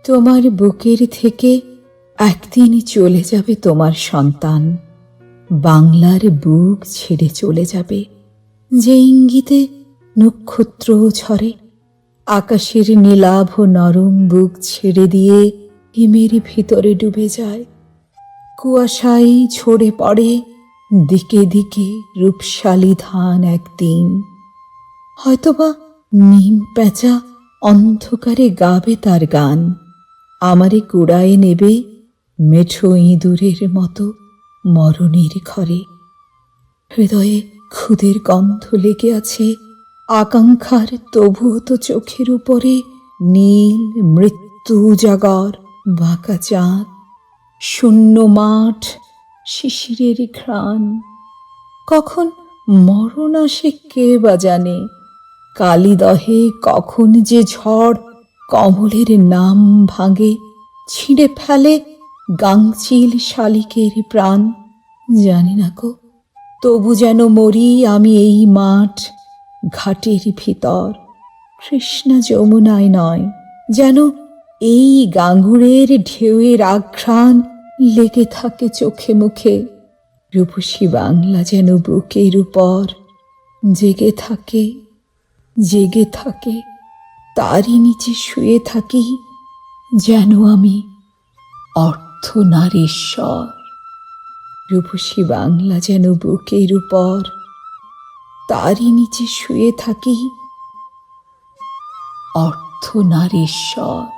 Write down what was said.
তোমার বুকের থেকে একদিন চলে যাবে তোমার সন্তান, বাংলার বুক ছেড়ে চলে যাবে। যে ইঙ্গিতে নক্ষত্র ঝরে, আকাশের নীলাভ নরম বুক ছেড়ে দিয়ে হিমের ভিতরে ডুবে যায়। কুয়াশায় ঝরে পড়ে দিকে দিকে রূপশালী ধান একদিন। হয়তোবা নিম প্যাঁচা অন্ধকারে গাবে তার গান, আমারে কুড়ায়ে নেবে মেঠো ইঁদুরের মতো মরণের ঘরে। হৃদয়ে ক্ষুদের গন্ধ লেগে আছে আকাঙ্ক্ষার, তবুও তো চোখের উপরে নীল মৃত্যু উজাগর। বাঁকা চাঁদ, শূন্য মাঠ, শিশিরের ঘ্রাণ। কখন মরণ আসে কে বা জানে, কালিদহে কখন যে ঝড় কমলের নাম ভাঙে, ছিঁড়ে ফেলে গাংচিল শালিকের প্রাণ। জানি না গো, তবু যেন মরি আমি এই মাঠ ঘাটের ভিতর, কৃষ্ণা যমুনায় নয়। যেন এই গাঙ্গুড়ের ঢেউয়ের আঘ্রাণ লেগে থাকে চোখে মুখে। রূপসী বাংলা যেন বুকের উপর জেগে থাকে, জেগে থাকে। তারই নিচে শুয়ে থাকি যেন আমি অর্ধনারীশ্বর। রূপসী বাংলা যেন বুকের উপর, তারই নিচে শুয়ে থাকি অর্ধনারীশ্বর।